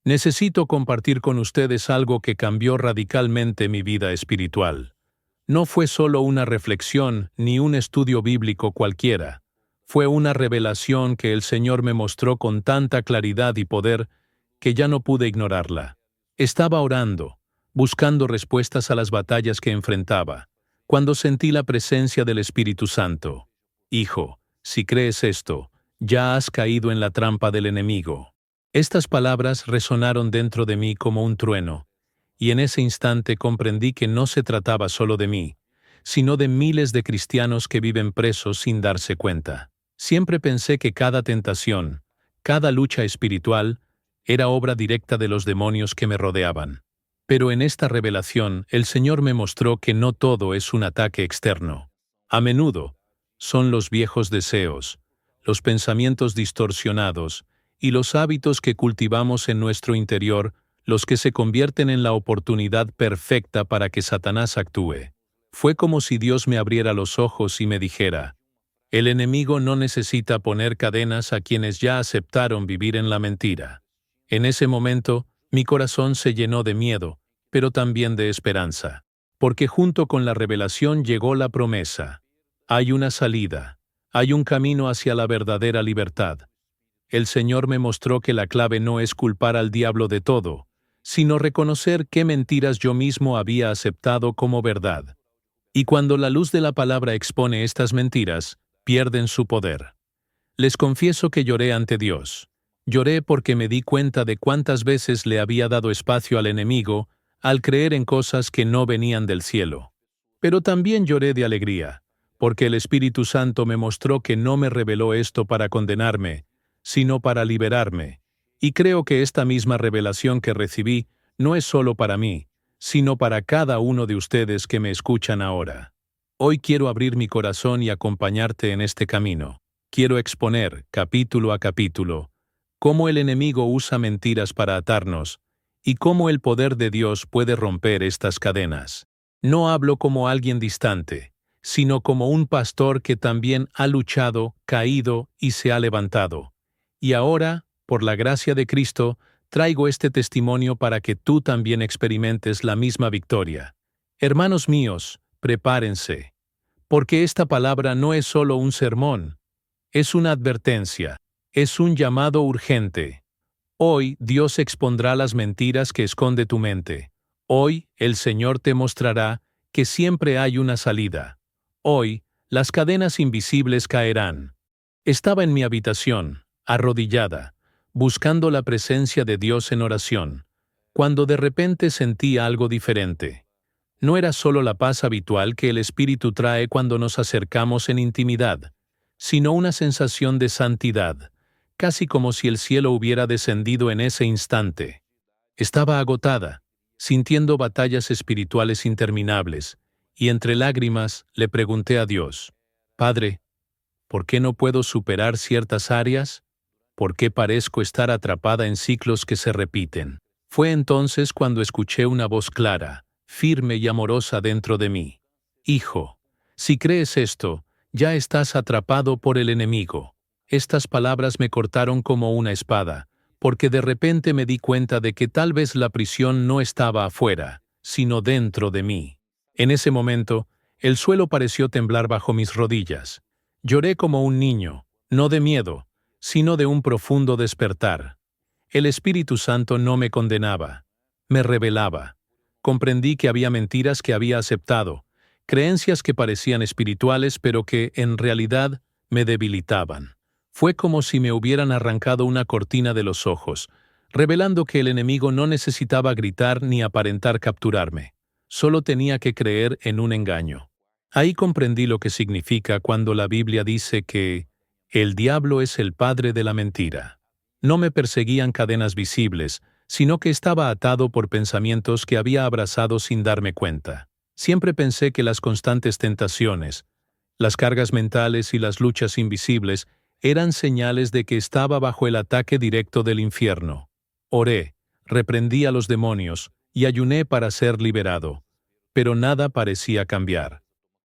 Necesito compartir con ustedes algo que cambió radicalmente mi vida espiritual. No fue solo una reflexión ni un estudio bíblico cualquiera. Fue una revelación que el Señor me mostró con tanta claridad y poder que ya no pude ignorarla. Estaba orando, buscando respuestas a las batallas que enfrentaba, cuando sentí la presencia del Espíritu Santo. Hijo, si crees esto, ya has caído en la trampa del enemigo. Estas palabras resonaron dentro de mí como un trueno, y en ese instante comprendí que no se trataba solo de mí, sino de miles de cristianos que viven presos sin darse cuenta. Siempre pensé que cada tentación, cada lucha espiritual, era obra directa de los demonios que me rodeaban. Pero en esta revelación, el Señor me mostró que no todo es un ataque externo. A menudo, son los viejos deseos, los pensamientos distorsionados, y los hábitos que cultivamos en nuestro interior los que se convierten en la oportunidad perfecta para que Satanás actúe. Fue como si Dios me abriera los ojos y me dijera: el enemigo no necesita poner cadenas a quienes ya aceptaron vivir en la mentira. En ese momento, mi corazón se llenó de miedo, pero también de esperanza, porque junto con la revelación llegó la promesa. Hay una salida, hay un camino hacia la verdadera libertad. El Señor me mostró que la clave no es culpar al diablo de todo, sino reconocer qué mentiras yo mismo había aceptado como verdad. Y cuando la luz de la palabra expone estas mentiras, pierden su poder. Les confieso que lloré ante Dios. Lloré porque me di cuenta de cuántas veces le había dado espacio al enemigo al creer en cosas que no venían del cielo. Pero también lloré de alegría, porque el Espíritu Santo me mostró que no me reveló esto para condenarme, sino para liberarme. Y creo que esta misma revelación que recibí no es solo para mí, sino para cada uno de ustedes que me escuchan ahora. Hoy quiero abrir mi corazón y acompañarte en este camino. Quiero exponer, capítulo a capítulo, cómo el enemigo usa mentiras para atarnos y cómo el poder de Dios puede romper estas cadenas. No hablo como alguien distante, sino como un pastor que también ha luchado, caído y se ha levantado. Y ahora, por la gracia de Cristo, traigo este testimonio para que tú también experimentes la misma victoria. Hermanos míos, prepárense, porque esta palabra no es solo un sermón, es una advertencia, es un llamado urgente. Hoy Dios expondrá las mentiras que esconde tu mente. Hoy el Señor te mostrará que siempre hay una salida. Hoy las cadenas invisibles caerán. Estaba en mi habitación, arrodillada, buscando la presencia de Dios en oración, cuando de repente sentí algo diferente. No era solo la paz habitual que el Espíritu trae cuando nos acercamos en intimidad, sino una sensación de santidad, casi como si el cielo hubiera descendido en ese instante. Estaba agotada, sintiendo batallas espirituales interminables, y entre lágrimas le pregunté a Dios: Padre, ¿por qué no puedo superar ciertas áreas? ¿Por qué parezco estar atrapada en ciclos que se repiten? Fue entonces cuando escuché una voz clara, firme y amorosa dentro de mí: Hijo, si crees esto, ya estás atrapado por el enemigo. Estas palabras me cortaron como una espada, porque de repente me di cuenta de que tal vez la prisión no estaba afuera, sino dentro de mí. En ese momento, el suelo pareció temblar bajo mis rodillas. Lloré como un niño, no de miedo, sino de un profundo despertar. El Espíritu Santo no me condenaba, me revelaba. Comprendí que había mentiras que había aceptado, creencias que parecían espirituales pero que, en realidad, me debilitaban. Fue como si me hubieran arrancado una cortina de los ojos, revelando que el enemigo no necesitaba gritar ni aparentar capturarme. Solo tenía que creer en un engaño. Ahí comprendí lo que significa cuando la Biblia dice que el diablo es el padre de la mentira. No me perseguían cadenas visibles, sino que estaba atado por pensamientos que había abrazado sin darme cuenta. Siempre pensé que las constantes tentaciones, las cargas mentales y las luchas invisibles eran señales de que estaba bajo el ataque directo del infierno. Oré, reprendí a los demonios y ayuné para ser liberado. Pero nada parecía cambiar.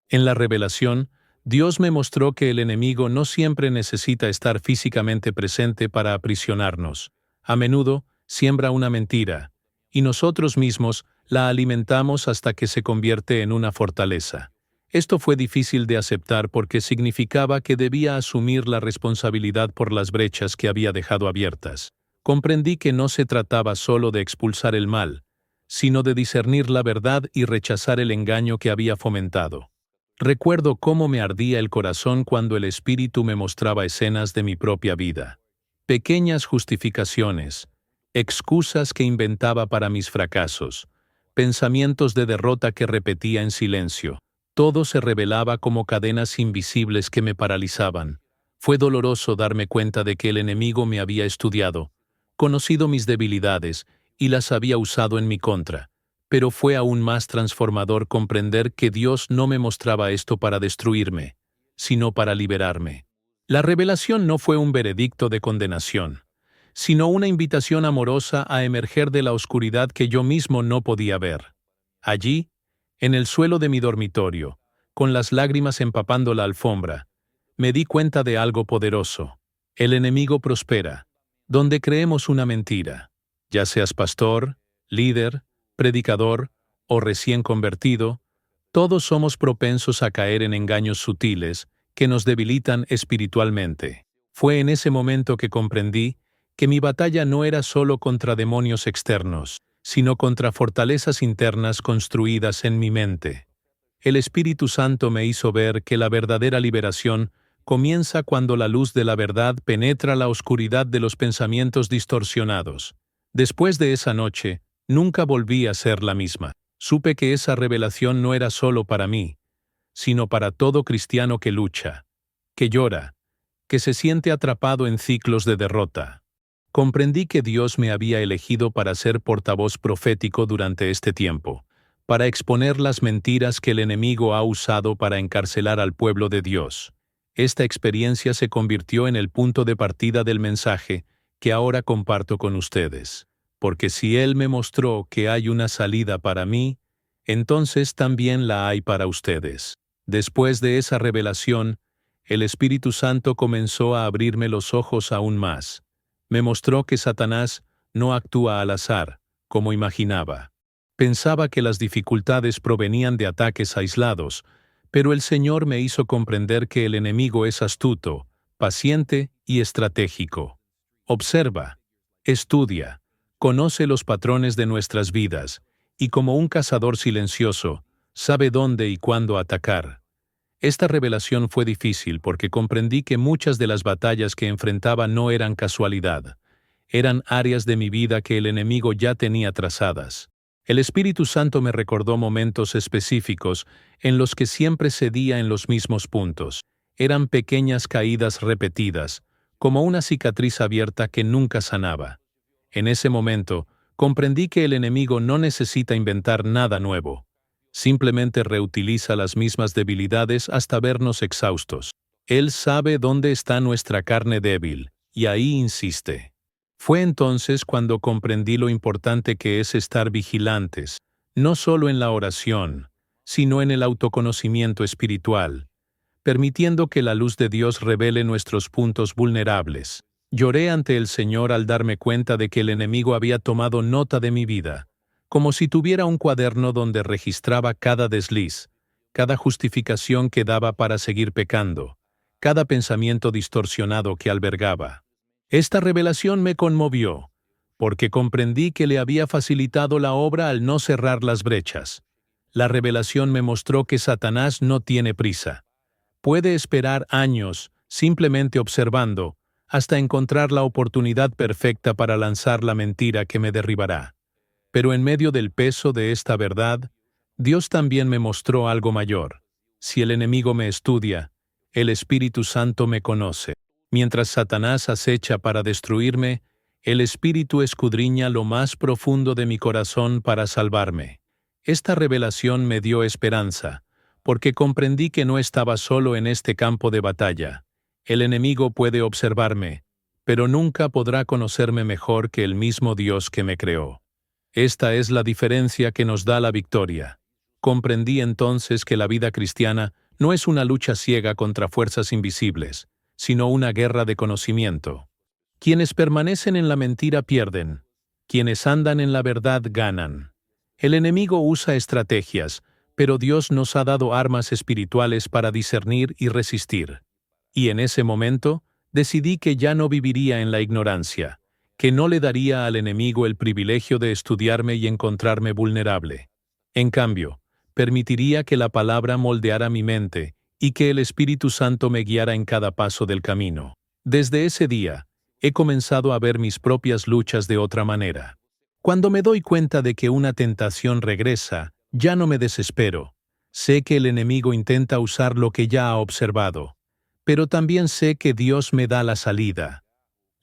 En la revelación, Dios me mostró que el enemigo no siempre necesita estar físicamente presente para aprisionarnos. A menudo, siembra una mentira, y nosotros mismos la alimentamos hasta que se convierte en una fortaleza. Esto fue difícil de aceptar porque significaba que debía asumir la responsabilidad por las brechas que había dejado abiertas. Comprendí que no se trataba solo de expulsar el mal, sino de discernir la verdad y rechazar el engaño que había fomentado. Recuerdo cómo me ardía el corazón cuando el Espíritu me mostraba escenas de mi propia vida. Pequeñas justificaciones, excusas que inventaba para mis fracasos, pensamientos de derrota que repetía en silencio. Todo se revelaba como cadenas invisibles que me paralizaban. Fue doloroso darme cuenta de que el enemigo me había estudiado, conocido mis debilidades y las había usado en mi contra. Pero fue aún más transformador comprender que Dios no me mostraba esto para destruirme, sino para liberarme. La revelación no fue un veredicto de condenación, sino una invitación amorosa a emerger de la oscuridad que yo mismo no podía ver. Allí, en el suelo de mi dormitorio, con las lágrimas empapando la alfombra, me di cuenta de algo poderoso. El enemigo prospera, donde creemos una mentira. Ya seas pastor, líder, predicador o recién convertido, todos somos propensos a caer en engaños sutiles que nos debilitan espiritualmente. Fue en ese momento que comprendí que mi batalla no era solo contra demonios externos, sino contra fortalezas internas construidas en mi mente. El Espíritu Santo me hizo ver que la verdadera liberación comienza cuando la luz de la verdad penetra la oscuridad de los pensamientos distorsionados. Después de esa noche, nunca volví a ser la misma. Supe que esa revelación no era solo para mí, sino para todo cristiano que lucha, que llora, que se siente atrapado en ciclos de derrota. Comprendí que Dios me había elegido para ser portavoz profético durante este tiempo, para exponer las mentiras que el enemigo ha usado para encarcelar al pueblo de Dios. Esta experiencia se convirtió en el punto de partida del mensaje que ahora comparto con ustedes, porque si Él me mostró que hay una salida para mí, entonces también la hay para ustedes. Después de esa revelación, el Espíritu Santo comenzó a abrirme los ojos aún más. Me mostró que Satanás no actúa al azar, como imaginaba. Pensaba que las dificultades provenían de ataques aislados, pero el Señor me hizo comprender que el enemigo es astuto, paciente y estratégico. Observa, estudia, conoce los patrones de nuestras vidas, y como un cazador silencioso, sabe dónde y cuándo atacar. Esta revelación fue difícil porque comprendí que muchas de las batallas que enfrentaba no eran casualidad, eran áreas de mi vida que el enemigo ya tenía trazadas. El Espíritu Santo me recordó momentos específicos en los que siempre cedía en los mismos puntos. Eran pequeñas caídas repetidas, como una cicatriz abierta que nunca sanaba. En ese momento, comprendí que el enemigo no necesita inventar nada nuevo. Simplemente reutiliza las mismas debilidades hasta vernos exhaustos. Él sabe dónde está nuestra carne débil, y ahí insiste. Fue entonces cuando comprendí lo importante que es estar vigilantes, no solo en la oración, sino en el autoconocimiento espiritual, permitiendo que la luz de Dios revele nuestros puntos vulnerables. Lloré ante el Señor al darme cuenta de que el enemigo había tomado nota de mi vida, como si tuviera un cuaderno donde registraba cada desliz, cada justificación que daba para seguir pecando, cada pensamiento distorsionado que albergaba. Esta revelación me conmovió, porque comprendí que le había facilitado la obra al no cerrar las brechas. La revelación me mostró que Satanás no tiene prisa. Puede esperar años, simplemente observando, hasta encontrar la oportunidad perfecta para lanzar la mentira que me derribará. Pero en medio del peso de esta verdad, Dios también me mostró algo mayor. Si el enemigo me estudia, el Espíritu Santo me conoce. Mientras Satanás acecha para destruirme, el Espíritu escudriña lo más profundo de mi corazón para salvarme. Esta revelación me dio esperanza, porque comprendí que no estaba solo en este campo de batalla. El enemigo puede observarme, pero nunca podrá conocerme mejor que el mismo Dios que me creó. Esta es la diferencia que nos da la victoria. Comprendí entonces que la vida cristiana no es una lucha ciega contra fuerzas invisibles, sino una guerra de conocimiento. Quienes permanecen en la mentira pierden. Quienes andan en la verdad ganan. El enemigo usa estrategias, pero Dios nos ha dado armas espirituales para discernir y resistir. Y en ese momento, decidí que ya no viviría en la ignorancia, que no le daría al enemigo el privilegio de estudiarme y encontrarme vulnerable. En cambio, permitiría que la palabra moldeara mi mente y que el Espíritu Santo me guiara en cada paso del camino. Desde ese día, he comenzado a ver mis propias luchas de otra manera. Cuando me doy cuenta de que una tentación regresa, ya no me desespero. Sé que el enemigo intenta usar lo que ya ha observado, pero también sé que Dios me da la salida.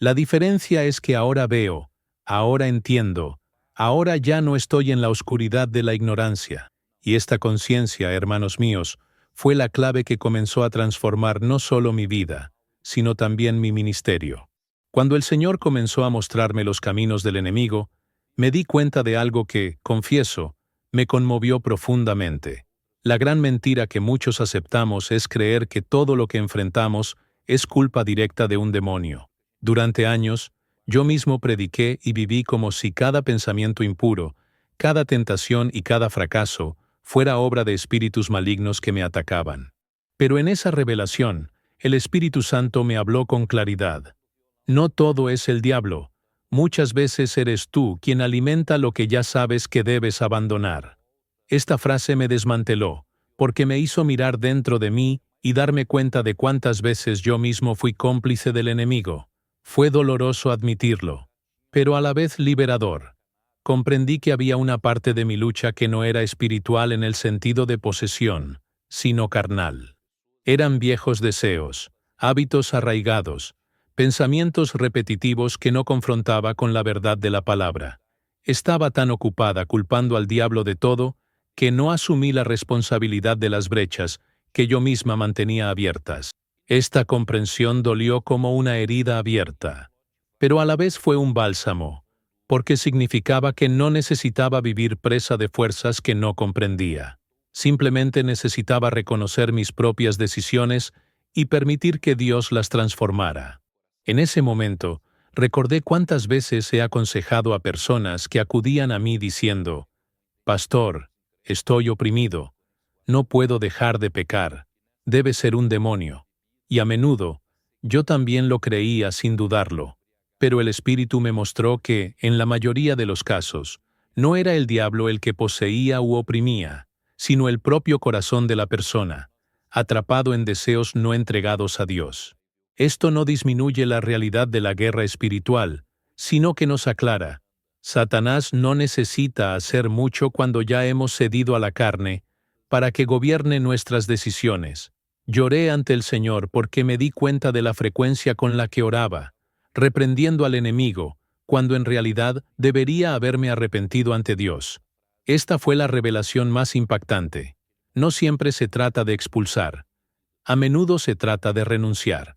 La diferencia es que ahora veo, ahora entiendo, ahora ya no estoy en la oscuridad de la ignorancia. Y esta conciencia, hermanos míos, fue la clave que comenzó a transformar no solo mi vida, sino también mi ministerio. Cuando el Señor comenzó a mostrarme los caminos del enemigo, me di cuenta de algo que, confieso, me conmovió profundamente. La gran mentira que muchos aceptamos es creer que todo lo que enfrentamos es culpa directa de un demonio. Durante años, yo mismo prediqué y viví como si cada pensamiento impuro, cada tentación y cada fracaso fuera obra de espíritus malignos que me atacaban. Pero en esa revelación, el Espíritu Santo me habló con claridad. No todo es el diablo. Muchas veces eres tú quien alimenta lo que ya sabes que debes abandonar. Esta frase me desmanteló, porque me hizo mirar dentro de mí y darme cuenta de cuántas veces yo mismo fui cómplice del enemigo. Fue doloroso admitirlo, pero a la vez liberador. Comprendí que había una parte de mi lucha que no era espiritual en el sentido de posesión, sino carnal. Eran viejos deseos, hábitos arraigados, pensamientos repetitivos que no confrontaba con la verdad de la palabra. Estaba tan ocupada culpando al diablo de todo, que no asumí la responsabilidad de las brechas que yo misma mantenía abiertas. Esta comprensión dolió como una herida abierta, pero a la vez fue un bálsamo, porque significaba que no necesitaba vivir presa de fuerzas que no comprendía. Simplemente necesitaba reconocer mis propias decisiones y permitir que Dios las transformara. En ese momento, recordé cuántas veces he aconsejado a personas que acudían a mí diciendo: «Pastor, estoy oprimido, no puedo dejar de pecar, debe ser un demonio». Y a menudo, yo también lo creía sin dudarlo. Pero el Espíritu me mostró que, en la mayoría de los casos, no era el diablo el que poseía u oprimía, sino el propio corazón de la persona, atrapado en deseos no entregados a Dios. Esto no disminuye la realidad de la guerra espiritual, sino que nos aclara. Satanás no necesita hacer mucho cuando ya hemos cedido a la carne para que gobierne nuestras decisiones. Lloré ante el Señor porque me di cuenta de la frecuencia con la que oraba, reprendiendo al enemigo, cuando en realidad debería haberme arrepentido ante Dios. Esta fue la revelación más impactante. No siempre se trata de expulsar. A menudo se trata de renunciar.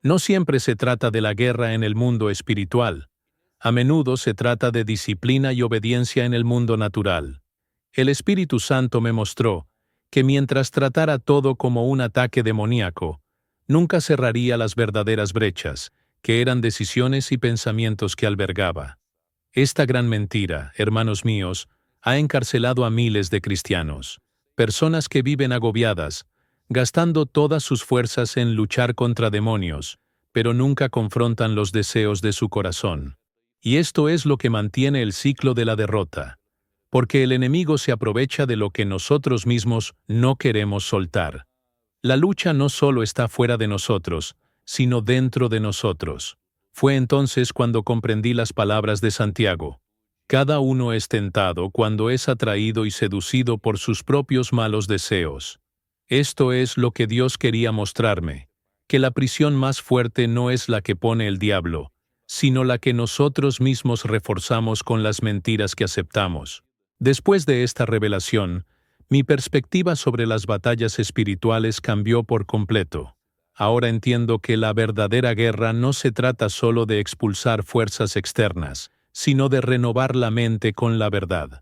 No siempre se trata de la guerra en el mundo espiritual. A menudo se trata de disciplina y obediencia en el mundo natural. El Espíritu Santo me mostró que mientras tratara todo como un ataque demoníaco, nunca cerraría las verdaderas brechas, que eran decisiones y pensamientos que albergaba. Esta gran mentira, hermanos míos, ha encarcelado a miles de cristianos, personas que viven agobiadas, gastando todas sus fuerzas en luchar contra demonios, pero nunca confrontan los deseos de su corazón. Y esto es lo que mantiene el ciclo de la derrota, porque el enemigo se aprovecha de lo que nosotros mismos no queremos soltar. La lucha no solo está fuera de nosotros, sino dentro de nosotros. Fue entonces cuando comprendí las palabras de Santiago. Cada uno es tentado cuando es atraído y seducido por sus propios malos deseos. Esto es lo que Dios quería mostrarme, que la prisión más fuerte no es la que pone el diablo, sino la que nosotros mismos reforzamos con las mentiras que aceptamos. Después de esta revelación, mi perspectiva sobre las batallas espirituales cambió por completo. Ahora entiendo que la verdadera guerra no se trata solo de expulsar fuerzas externas, sino de renovar la mente con la verdad.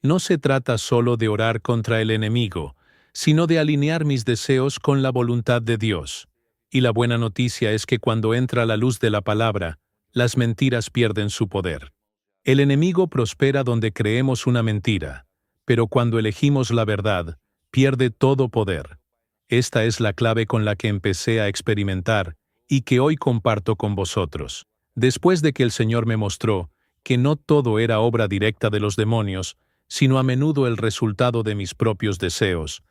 No se trata solo de orar contra el enemigo, sino de alinear mis deseos con la voluntad de Dios. Y la buena noticia es que cuando entra la luz de la palabra, las mentiras pierden su poder. El enemigo prospera donde creemos una mentira, pero cuando elegimos la verdad, pierde todo poder. Esta es la clave con la que empecé a experimentar y que hoy comparto con vosotros. Después de que el Señor me mostró que no todo era obra directa de los demonios, sino a menudo el resultado de mis propios deseos,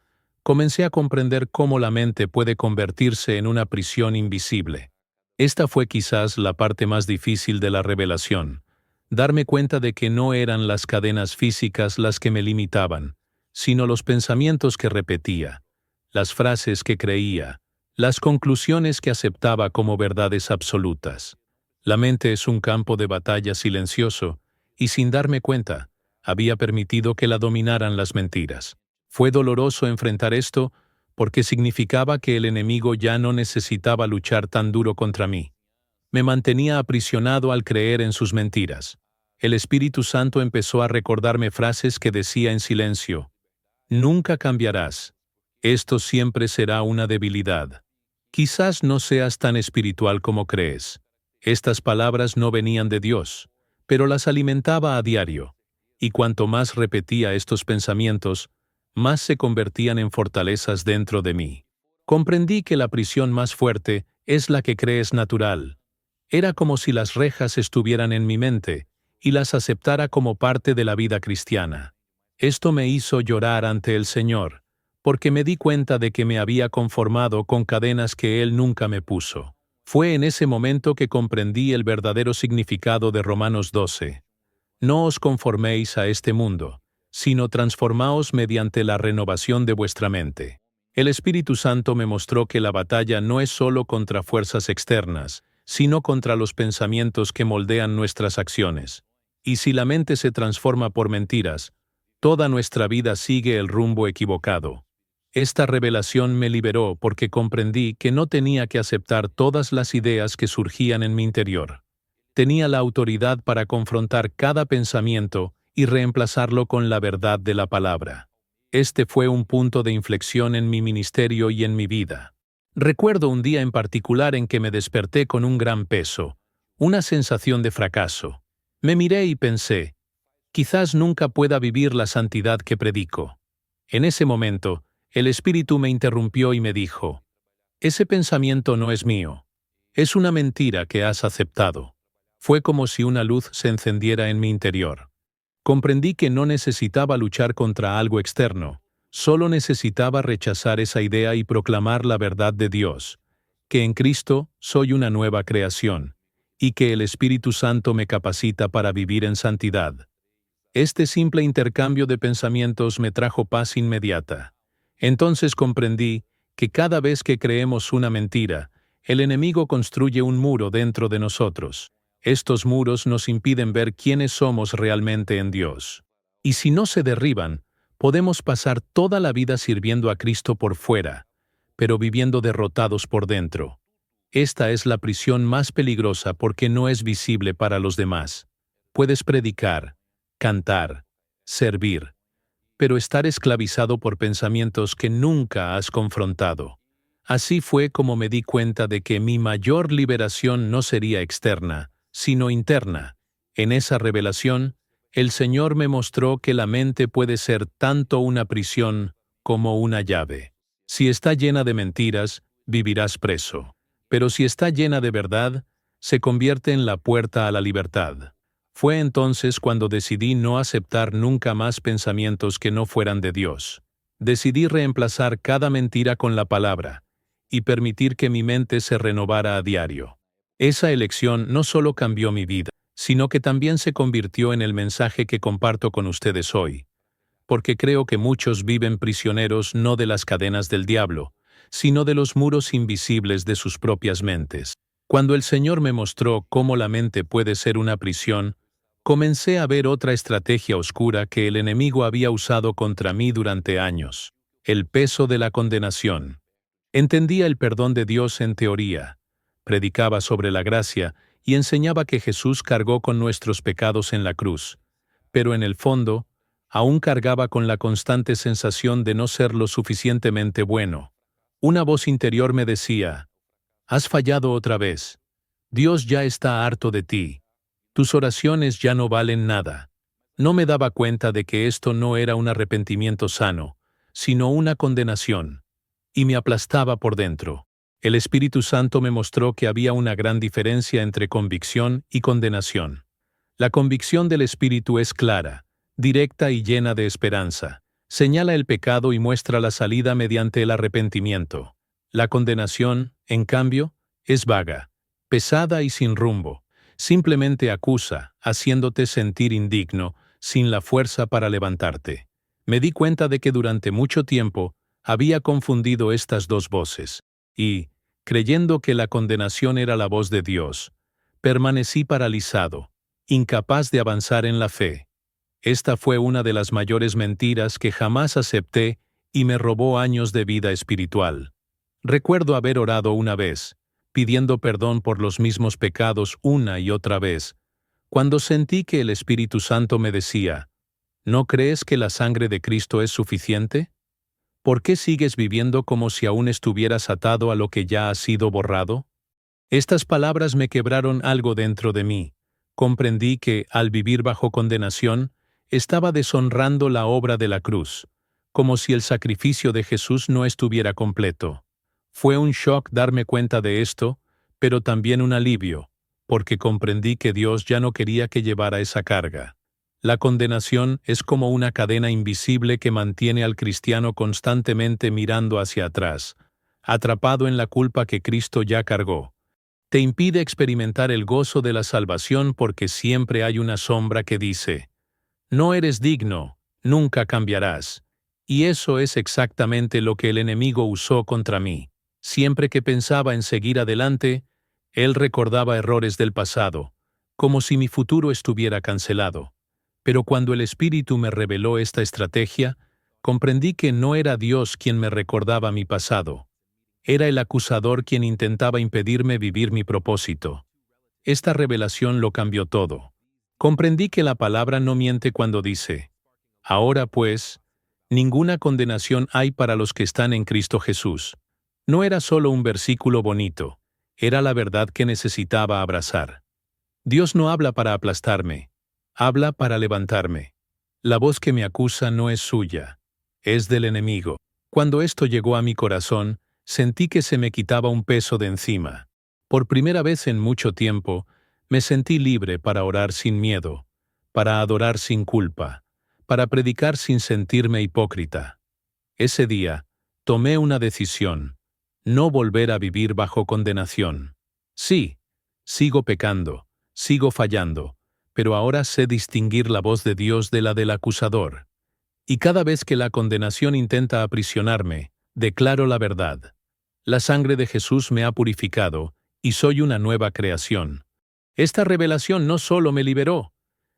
comencé a comprender cómo la mente puede convertirse en una prisión invisible. Esta fue quizás la parte más difícil de la revelación. Darme cuenta de que no eran las cadenas físicas las que me limitaban, sino los pensamientos que repetía, las frases que creía, las conclusiones que aceptaba como verdades absolutas. La mente es un campo de batalla silencioso, y sin darme cuenta, había permitido que la dominaran las mentiras. Fue doloroso enfrentar esto, porque significaba que el enemigo ya no necesitaba luchar tan duro contra mí. Me mantenía aprisionado al creer en sus mentiras. El Espíritu Santo empezó a recordarme frases que decía en silencio: nunca cambiarás. Esto siempre será una debilidad. Quizás no seas tan espiritual como crees. Estas palabras no venían de Dios, pero las alimentaba a diario. Y cuanto más repetía estos pensamientos, más se convertían en fortalezas dentro de mí. Comprendí que la prisión más fuerte es la que crees natural. Era como si las rejas estuvieran en mi mente y las aceptara como parte de la vida cristiana. Esto me hizo llorar ante el Señor, porque me di cuenta de que me había conformado con cadenas que Él nunca me puso. Fue en ese momento que comprendí el verdadero significado de Romanos 12. No os conforméis a este mundo, sino transformaos mediante la renovación de vuestra mente. El Espíritu Santo me mostró que la batalla no es solo contra fuerzas externas, sino contra los pensamientos que moldean nuestras acciones. Y si la mente se transforma por mentiras, toda nuestra vida sigue el rumbo equivocado. Esta revelación me liberó porque comprendí que no tenía que aceptar todas las ideas que surgían en mi interior. Tenía la autoridad para confrontar cada pensamiento y reemplazarlo con la verdad de la palabra. Este fue un punto de inflexión en mi ministerio y en mi vida. Recuerdo un día en particular en que me desperté con un gran peso, una sensación de fracaso. Me miré y pensé: quizás nunca pueda vivir la santidad que predico. En ese momento, el Espíritu me interrumpió y me dijo: ese pensamiento no es mío. Es una mentira que has aceptado. Fue como si una luz se encendiera en mi interior. Comprendí que no necesitaba luchar contra algo externo, solo necesitaba rechazar esa idea y proclamar la verdad de Dios, que en Cristo soy una nueva creación, y que el Espíritu Santo me capacita para vivir en santidad. Este simple intercambio de pensamientos me trajo paz inmediata. Entonces comprendí que cada vez que creemos una mentira, el enemigo construye un muro dentro de nosotros. Estos muros nos impiden ver quiénes somos realmente en Dios. Y si no se derriban, podemos pasar toda la vida sirviendo a Cristo por fuera, pero viviendo derrotados por dentro. Esta es la prisión más peligrosa porque no es visible para los demás. Puedes predicar, cantar, servir, pero estar esclavizado por pensamientos que nunca has confrontado. Así fue como me di cuenta de que mi mayor liberación no sería externa, sino interna. En esa revelación, el Señor me mostró que la mente puede ser tanto una prisión como una llave. Si está llena de mentiras, vivirás preso. Pero si está llena de verdad, se convierte en la puerta a la libertad. Fue entonces cuando decidí no aceptar nunca más pensamientos que no fueran de Dios. Decidí reemplazar cada mentira con la palabra y permitir que mi mente se renovara a diario. Esa elección no solo cambió mi vida, sino que también se convirtió en el mensaje que comparto con ustedes hoy. Porque creo que muchos viven prisioneros no de las cadenas del diablo, sino de los muros invisibles de sus propias mentes. Cuando el Señor me mostró cómo la mente puede ser una prisión, comencé a ver otra estrategia oscura que el enemigo había usado contra mí durante años: el peso de la condenación. Entendía el perdón de Dios en teoría, predicaba sobre la gracia y enseñaba que Jesús cargó con nuestros pecados en la cruz, pero en el fondo, aún cargaba con la constante sensación de no ser lo suficientemente bueno. Una voz interior me decía: has fallado otra vez. Dios ya está harto de ti. Tus oraciones ya no valen nada. No me daba cuenta de que esto no era un arrepentimiento sano, sino una condenación. Y me aplastaba por dentro. El Espíritu Santo me mostró que había una gran diferencia entre convicción y condenación. La convicción del Espíritu es clara, directa y llena de esperanza. Señala el pecado y muestra la salida mediante el arrepentimiento. La condenación, en cambio, es vaga, pesada y sin rumbo. Simplemente acusa, haciéndote sentir indigno, sin la fuerza para levantarte. Me di cuenta de que durante mucho tiempo había confundido estas dos voces, y, creyendo que la condenación era la voz de Dios, permanecí paralizado, incapaz de avanzar en la fe. Esta fue una de las mayores mentiras que jamás acepté y me robó años de vida espiritual. Recuerdo haber orado una vez, pidiendo perdón por los mismos pecados una y otra vez, cuando sentí que el Espíritu Santo me decía, ¿no crees que la sangre de Cristo es suficiente? ¿Por qué sigues viviendo como si aún estuvieras atado a lo que ya ha sido borrado? Estas palabras me quebraron algo dentro de mí. Comprendí que, al vivir bajo condenación, estaba deshonrando la obra de la cruz, como si el sacrificio de Jesús no estuviera completo. Fue un shock darme cuenta de esto, pero también un alivio, porque comprendí que Dios ya no quería que llevara esa carga. La condenación es como una cadena invisible que mantiene al cristiano constantemente mirando hacia atrás, atrapado en la culpa que Cristo ya cargó. Te impide experimentar el gozo de la salvación porque siempre hay una sombra que dice, no eres digno, nunca cambiarás. Y eso es exactamente lo que el enemigo usó contra mí. Siempre que pensaba en seguir adelante, él recordaba errores del pasado, como si mi futuro estuviera cancelado. Pero cuando el Espíritu me reveló esta estrategia, comprendí que no era Dios quien me recordaba mi pasado. Era el acusador quien intentaba impedirme vivir mi propósito. Esta revelación lo cambió todo. Comprendí que la palabra no miente cuando dice, ahora pues, ninguna condenación hay para los que están en Cristo Jesús. No era solo un versículo bonito, era la verdad que necesitaba abrazar. Dios no habla para aplastarme, habla para levantarme. La voz que me acusa no es suya, es del enemigo. Cuando esto llegó a mi corazón, sentí que se me quitaba un peso de encima. Por primera vez en mucho tiempo, me sentí libre para orar sin miedo, para adorar sin culpa, para predicar sin sentirme hipócrita. Ese día, tomé una decisión, no volver a vivir bajo condenación. Sí, sigo pecando, sigo fallando, pero ahora sé distinguir la voz de Dios de la del acusador. Y cada vez que la condenación intenta aprisionarme, declaro la verdad. La sangre de Jesús me ha purificado, y soy una nueva creación. Esta revelación no solo me liberó,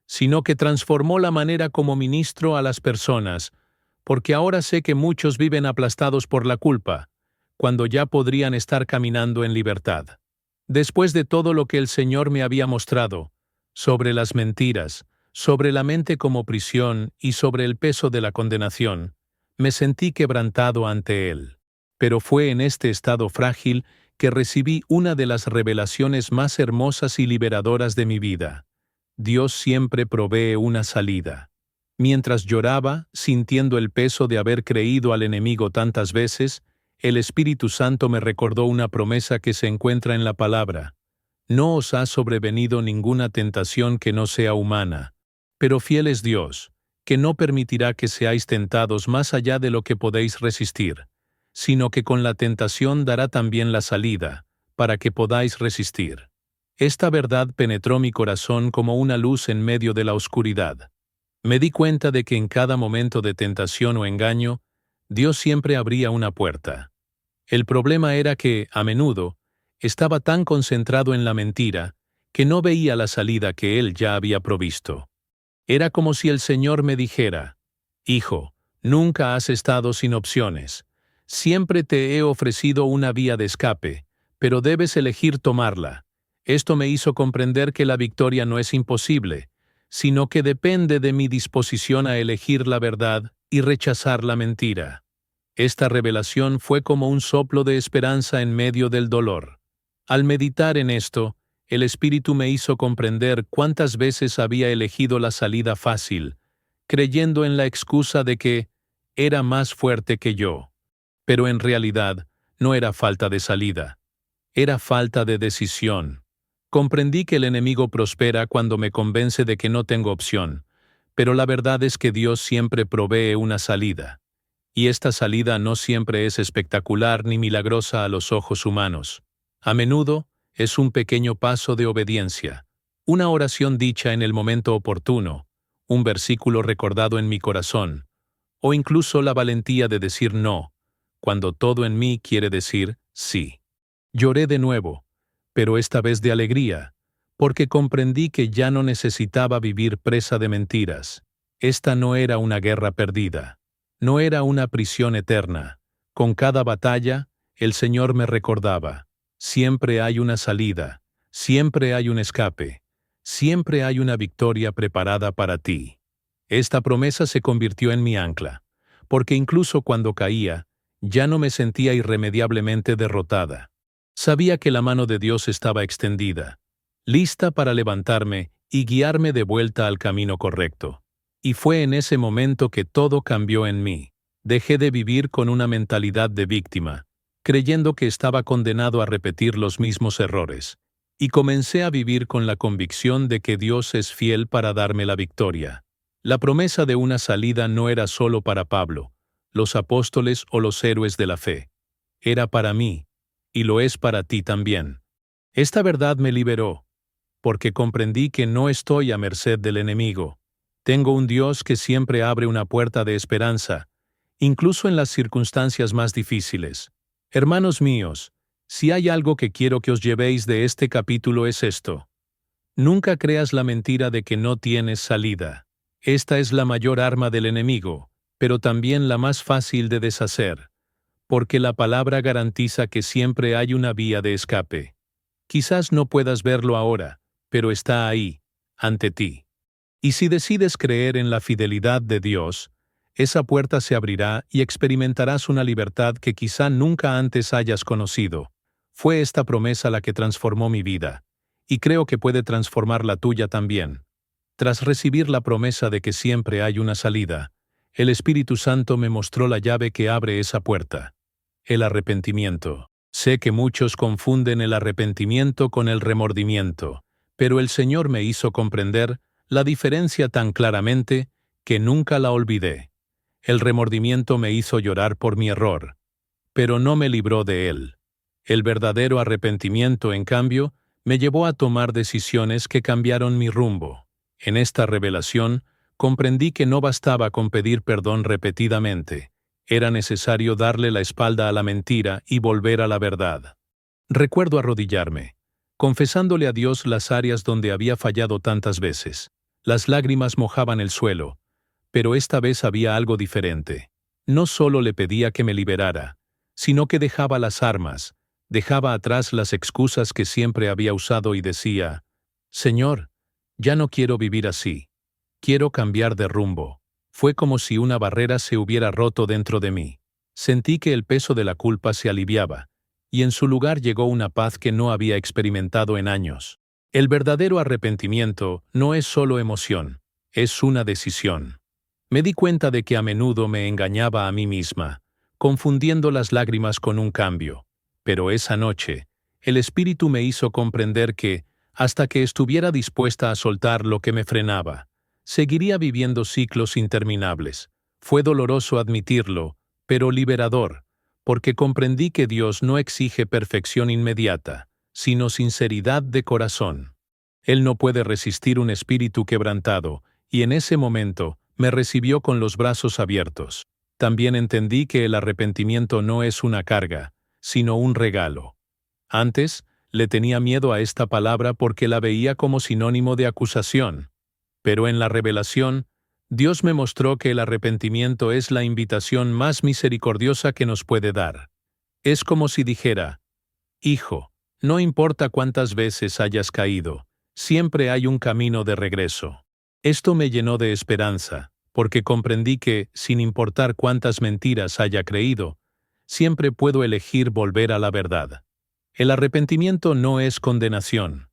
sino que transformó la manera como ministro a las personas, porque ahora sé que muchos viven aplastados por la culpa, cuando ya podrían estar caminando en libertad. Después de todo lo que el Señor me había mostrado, sobre las mentiras, sobre la mente como prisión y sobre el peso de la condenación, me sentí quebrantado ante Él. Pero fue en este estado frágil que recibí una de las revelaciones más hermosas y liberadoras de mi vida. Dios siempre provee una salida. Mientras lloraba, sintiendo el peso de haber creído al enemigo tantas veces, el Espíritu Santo me recordó una promesa que se encuentra en la palabra. No os ha sobrevenido ninguna tentación que no sea humana. Pero fiel es Dios, que no permitirá que seáis tentados más allá de lo que podéis resistir, sino que con la tentación dará también la salida, para que podáis resistir. Esta verdad penetró mi corazón como una luz en medio de la oscuridad. Me di cuenta de que en cada momento de tentación o engaño, Dios siempre abría una puerta. El problema era que, a menudo, estaba tan concentrado en la mentira, que no veía la salida que Él ya había provisto. Era como si el Señor me dijera, «Hijo, nunca has estado sin opciones. Siempre te he ofrecido una vía de escape, pero debes elegir tomarla». Esto me hizo comprender que la victoria no es imposible, sino que depende de mi disposición a elegir la verdad y rechazar la mentira. Esta revelación fue como un soplo de esperanza en medio del dolor. Al meditar en esto, el Espíritu me hizo comprender cuántas veces había elegido la salida fácil, creyendo en la excusa de que era más fuerte que yo. Pero en realidad, no era falta de salida. Era falta de decisión. Comprendí que el enemigo prospera cuando me convence de que no tengo opción, pero la verdad es que Dios siempre provee una salida. Y esta salida no siempre es espectacular ni milagrosa a los ojos humanos. A menudo, es un pequeño paso de obediencia, una oración dicha en el momento oportuno, un versículo recordado en mi corazón, o incluso la valentía de decir no, cuando todo en mí quiere decir sí. Lloré de nuevo, pero esta vez de alegría, porque comprendí que ya no necesitaba vivir presa de mentiras. Esta no era una guerra perdida, no era una prisión eterna. Con cada batalla, el Señor me recordaba: siempre hay una salida, siempre hay un escape, siempre hay una victoria preparada para ti. Esta promesa se convirtió en mi ancla, porque incluso cuando caía, ya no me sentía irremediablemente derrotada. Sabía que la mano de Dios estaba extendida, lista para levantarme y guiarme de vuelta al camino correcto. Y fue en ese momento que todo cambió en mí. Dejé de vivir con una mentalidad de víctima, creyendo que estaba condenado a repetir los mismos errores, y comencé a vivir con la convicción de que Dios es fiel para darme la victoria. La promesa de una salida no era solo para Pablo, los apóstoles o los héroes de la fe. Era para mí, y lo es para ti también. Esta verdad me liberó, porque comprendí que no estoy a merced del enemigo. Tengo un Dios que siempre abre una puerta de esperanza, incluso en las circunstancias más difíciles. Hermanos míos, si hay algo que quiero que os llevéis de este capítulo es esto: nunca creas la mentira de que no tienes salida. Esta es la mayor arma del enemigo, pero también la más fácil de deshacer, porque la palabra garantiza que siempre hay una vía de escape. Quizás no puedas verlo ahora, pero está ahí, ante ti. Y si decides creer en la fidelidad de Dios, esa puerta se abrirá y experimentarás una libertad que quizá nunca antes hayas conocido. Fue esta promesa la que transformó mi vida, y creo que puede transformar la tuya también. Tras recibir la promesa de que siempre hay una salida, el Espíritu Santo me mostró la llave que abre esa puerta: el arrepentimiento. Sé que muchos confunden el arrepentimiento con el remordimiento, pero el Señor me hizo comprender la diferencia tan claramente que nunca la olvidé. El remordimiento me hizo llorar por mi error, pero no me libró de él. El verdadero arrepentimiento, en cambio, me llevó a tomar decisiones que cambiaron mi rumbo. En esta revelación, comprendí que no bastaba con pedir perdón repetidamente. Era necesario darle la espalda a la mentira y volver a la verdad. Recuerdo arrodillarme, confesándole a Dios las áreas donde había fallado tantas veces. Las lágrimas mojaban el suelo, pero esta vez había algo diferente. No solo le pedía que me liberara, sino que dejaba las armas, dejaba atrás las excusas que siempre había usado y decía: Señor, ya no quiero vivir así. Quiero cambiar de rumbo. Fue como si una barrera se hubiera roto dentro de mí. Sentí que el peso de la culpa se aliviaba, y en su lugar llegó una paz que no había experimentado en años. El verdadero arrepentimiento no es solo emoción, es una decisión. Me di cuenta de que a menudo me engañaba a mí misma, confundiendo las lágrimas con un cambio. Pero esa noche, el Espíritu me hizo comprender que, hasta que estuviera dispuesta a soltar lo que me frenaba, seguiría viviendo ciclos interminables. Fue doloroso admitirlo, pero liberador, porque comprendí que Dios no exige perfección inmediata, sino sinceridad de corazón. Él no puede resistir un espíritu quebrantado, y en ese momento me recibió con los brazos abiertos. También entendí que el arrepentimiento no es una carga, sino un regalo. Antes, le tenía miedo a esta palabra porque la veía como sinónimo de acusación. Pero en la revelación, Dios me mostró que el arrepentimiento es la invitación más misericordiosa que nos puede dar. Es como si dijera: Hijo, no importa cuántas veces hayas caído, siempre hay un camino de regreso. Esto me llenó de esperanza, porque comprendí que, sin importar cuántas mentiras haya creído, siempre puedo elegir volver a la verdad. El arrepentimiento no es condenación,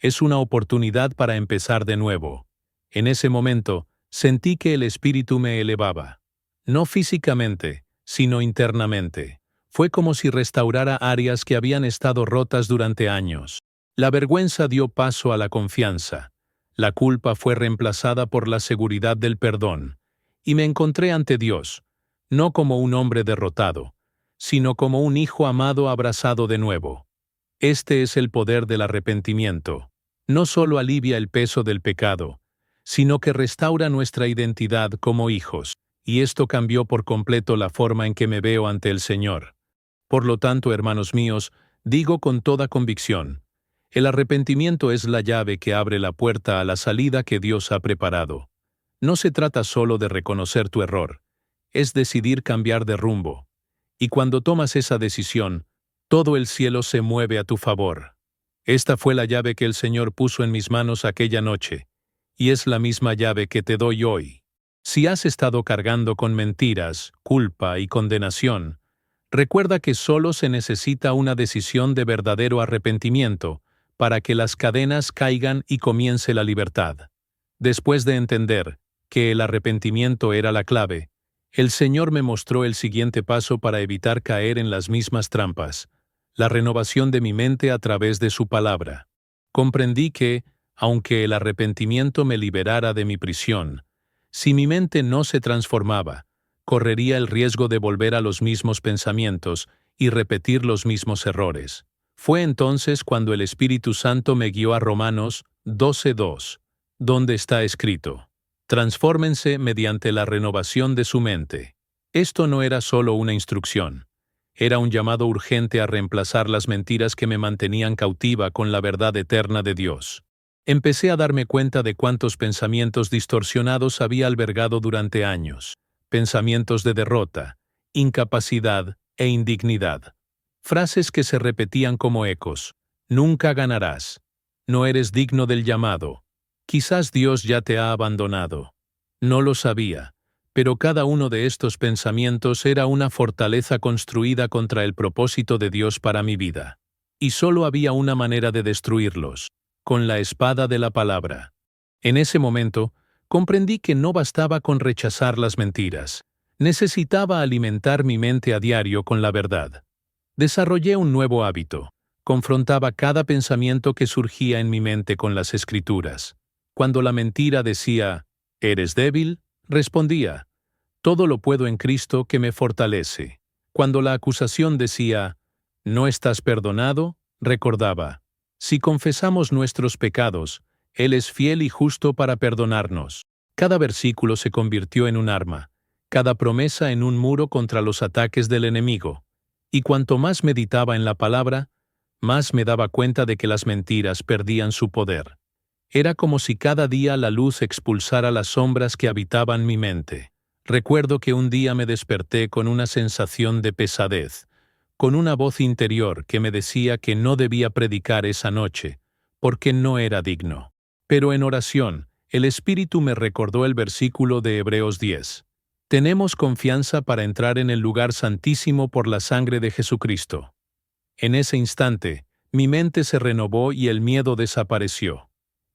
Es una oportunidad para empezar de nuevo. En ese momento, sentí que el Espíritu me elevaba. No físicamente, sino internamente. Fue como si restaurara áreas que habían estado rotas durante años. La vergüenza dio paso a la confianza. La culpa fue reemplazada por la seguridad del perdón. Y me encontré ante Dios, no como un hombre derrotado, sino como un hijo amado abrazado de nuevo. Este es el poder del arrepentimiento. No solo alivia el peso del pecado, sino que restaura nuestra identidad como hijos, y esto cambió por completo la forma en que me veo ante el Señor. Por lo tanto, hermanos míos, digo con toda convicción, el arrepentimiento es la llave que abre la puerta a la salida que Dios ha preparado. No se trata solo de reconocer tu error, es decidir cambiar de rumbo. Y cuando tomas esa decisión, todo el cielo se mueve a tu favor. Esta fue la llave que el Señor puso en mis manos aquella noche, y es la misma llave que te doy hoy. Si has estado cargando con mentiras, culpa y condenación, recuerda que solo se necesita una decisión de verdadero arrepentimiento para que las cadenas caigan y comience la libertad. Después de entender que el arrepentimiento era la clave, el Señor me mostró el siguiente paso para evitar caer en las mismas trampas: la renovación de mi mente a través de su palabra. Comprendí que, aunque el arrepentimiento me liberara de mi prisión, si mi mente no se transformaba, correría el riesgo de volver a los mismos pensamientos y repetir los mismos errores. Fue entonces cuando el Espíritu Santo me guió a Romanos 12:2, donde está escrito: transfórmense mediante la renovación de su mente. Esto no era solo una instrucción. Era un llamado urgente a reemplazar las mentiras que me mantenían cautiva con la verdad eterna de Dios. Empecé a darme cuenta de cuántos pensamientos distorsionados había albergado durante años. Pensamientos de derrota, incapacidad e indignidad. Frases que se repetían como ecos. Nunca ganarás. No eres digno del llamado. Quizás Dios ya te ha abandonado. No lo sabía, pero cada uno de estos pensamientos era una fortaleza construida contra el propósito de Dios para mi vida. Y solo había una manera de destruirlos: con la espada de la palabra. En ese momento, comprendí que no bastaba con rechazar las mentiras. Necesitaba alimentar mi mente a diario con la verdad. Desarrollé un nuevo hábito. Confrontaba cada pensamiento que surgía en mi mente con las Escrituras. Cuando la mentira decía, ¿eres débil?, respondía, todo lo puedo en Cristo que me fortalece. Cuando la acusación decía, ¿no estás perdonado?, recordaba, si confesamos nuestros pecados, Él es fiel y justo para perdonarnos. Cada versículo se convirtió en un arma, cada promesa en un muro contra los ataques del enemigo. Y cuanto más meditaba en la palabra, más me daba cuenta de que las mentiras perdían su poder. Era como si cada día la luz expulsara las sombras que habitaban mi mente. Recuerdo que un día me desperté con una sensación de pesadez, con una voz interior que me decía que no debía predicar esa noche, porque no era digno. Pero en oración, el Espíritu me recordó el versículo de Hebreos 10. Tenemos confianza para entrar en el lugar santísimo por la sangre de Jesucristo. En ese instante, mi mente se renovó y el miedo desapareció.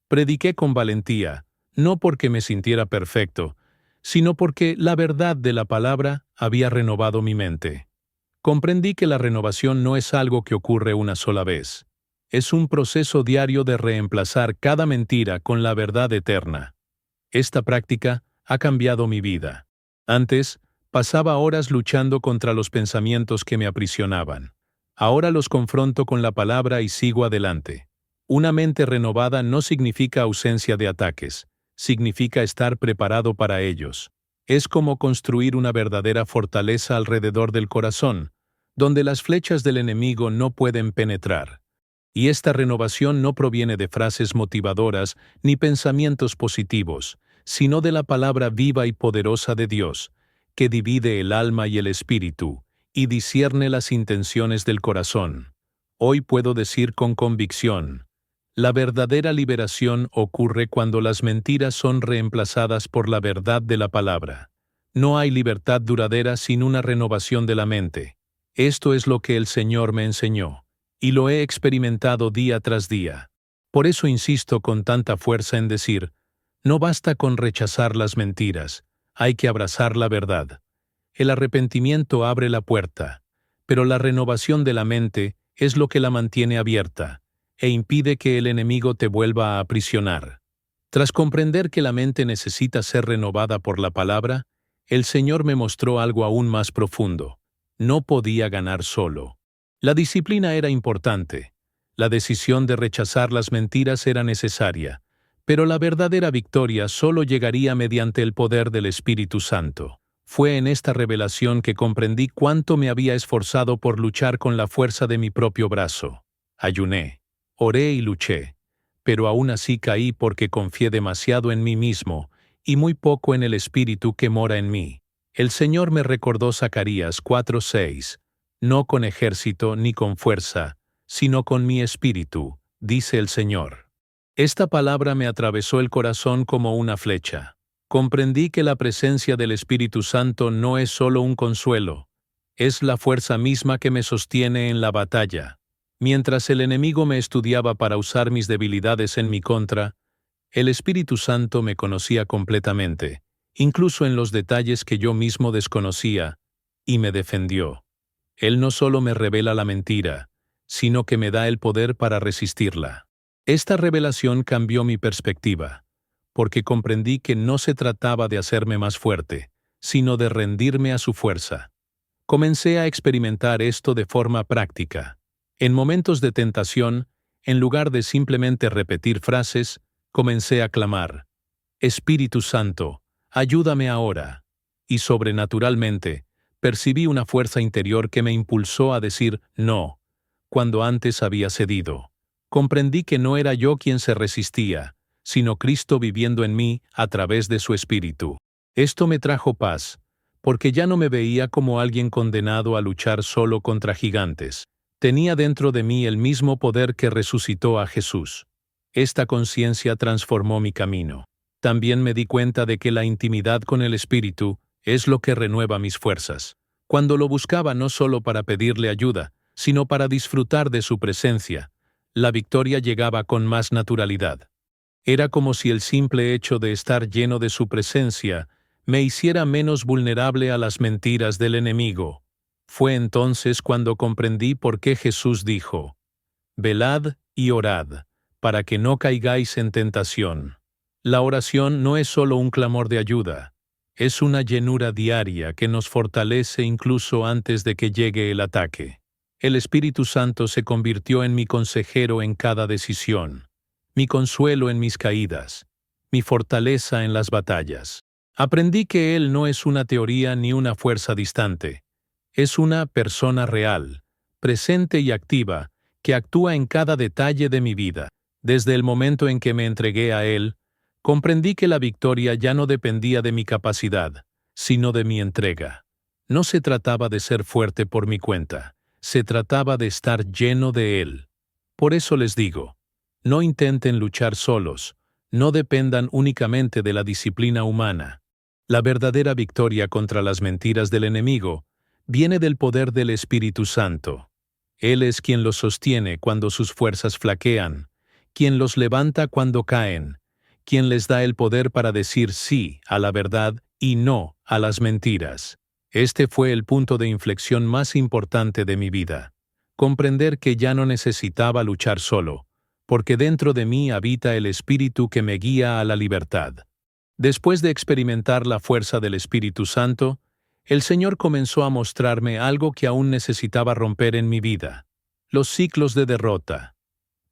Prediqué con valentía, no porque me sintiera perfecto, sino porque la verdad de la palabra había renovado mi mente. Comprendí que la renovación no es algo que ocurre una sola vez. Es un proceso diario de reemplazar cada mentira con la verdad eterna. Esta práctica ha cambiado mi vida. Antes, pasaba horas luchando contra los pensamientos que me aprisionaban. Ahora los confronto con la palabra y sigo adelante. Una mente renovada no significa ausencia de ataques, significa estar preparado para ellos. Es como construir una verdadera fortaleza alrededor del corazón, donde las flechas del enemigo no pueden penetrar. Y esta renovación no proviene de frases motivadoras ni pensamientos positivos, sino de la palabra viva y poderosa de Dios, que divide el alma y el espíritu, y discierne las intenciones del corazón. Hoy puedo decir con convicción: la verdadera liberación ocurre cuando las mentiras son reemplazadas por la verdad de la palabra. No hay libertad duradera sin una renovación de la mente. Esto es lo que el Señor me enseñó, y lo he experimentado día tras día. Por eso insisto con tanta fuerza en decir, no basta con rechazar las mentiras, hay que abrazar la verdad. El arrepentimiento abre la puerta, pero la renovación de la mente es lo que la mantiene abierta, e impide que el enemigo te vuelva a aprisionar. Tras comprender que la mente necesita ser renovada por la palabra, el Señor me mostró algo aún más profundo. No podía ganar solo. La disciplina era importante. La decisión de rechazar las mentiras era necesaria, pero la verdadera victoria solo llegaría mediante el poder del Espíritu Santo. Fue en esta revelación que comprendí cuánto me había esforzado por luchar con la fuerza de mi propio brazo. Ayuné, oré y luché, pero aún así caí porque confié demasiado en mí mismo y muy poco en el Espíritu que mora en mí. El Señor me recordó Zacarías 4:6, no con ejército ni con fuerza, sino con mi espíritu, dice el Señor. Esta palabra me atravesó el corazón como una flecha. Comprendí que la presencia del Espíritu Santo no es solo un consuelo, es la fuerza misma que me sostiene en la batalla. Mientras el enemigo me estudiaba para usar mis debilidades en mi contra, el Espíritu Santo me conocía completamente, incluso en los detalles que yo mismo desconocía, y me defendió. Él no solo me revela la mentira, sino que me da el poder para resistirla. Esta revelación cambió mi perspectiva, porque comprendí que no se trataba de hacerme más fuerte, sino de rendirme a su fuerza. Comencé a experimentar esto de forma práctica. En momentos de tentación, en lugar de simplemente repetir frases, comencé a clamar, Espíritu Santo, ayúdame ahora. Y sobrenaturalmente, percibí una fuerza interior que me impulsó a decir no, cuando antes había cedido. Comprendí que no era yo quien se resistía, sino Cristo viviendo en mí a través de su Espíritu. Esto me trajo paz, porque ya no me veía como alguien condenado a luchar solo contra gigantes. Tenía dentro de mí el mismo poder que resucitó a Jesús. Esta conciencia transformó mi camino. También me di cuenta de que la intimidad con el Espíritu es lo que renueva mis fuerzas. Cuando lo buscaba no solo para pedirle ayuda, sino para disfrutar de su presencia, la victoria llegaba con más naturalidad. Era como si el simple hecho de estar lleno de su presencia me hiciera menos vulnerable a las mentiras del enemigo. Fue entonces cuando comprendí por qué Jesús dijo, «Velad y orad, para que no caigáis en tentación». La oración no es solo un clamor de ayuda, es una llenura diaria que nos fortalece incluso antes de que llegue el ataque. El Espíritu Santo se convirtió en mi consejero en cada decisión, mi consuelo en mis caídas, mi fortaleza en las batallas. Aprendí que Él no es una teoría ni una fuerza distante, es una persona real, presente y activa, que actúa en cada detalle de mi vida. Desde el momento en que me entregué a Él, comprendí que la victoria ya no dependía de mi capacidad, sino de mi entrega. No se trataba de ser fuerte por mi cuenta, se trataba de estar lleno de Él. Por eso les digo, no intenten luchar solos, no dependan únicamente de la disciplina humana. La verdadera victoria contra las mentiras del enemigo viene del poder del Espíritu Santo. Él es quien los sostiene cuando sus fuerzas flaquean, quien los levanta cuando caen, quien les da el poder para decir sí a la verdad y no a las mentiras. Este fue el punto de inflexión más importante de mi vida. Comprender que ya no necesitaba luchar solo, porque dentro de mí habita el Espíritu que me guía a la libertad. Después de experimentar la fuerza del Espíritu Santo, el Señor comenzó a mostrarme algo que aún necesitaba romper en mi vida: los ciclos de derrota.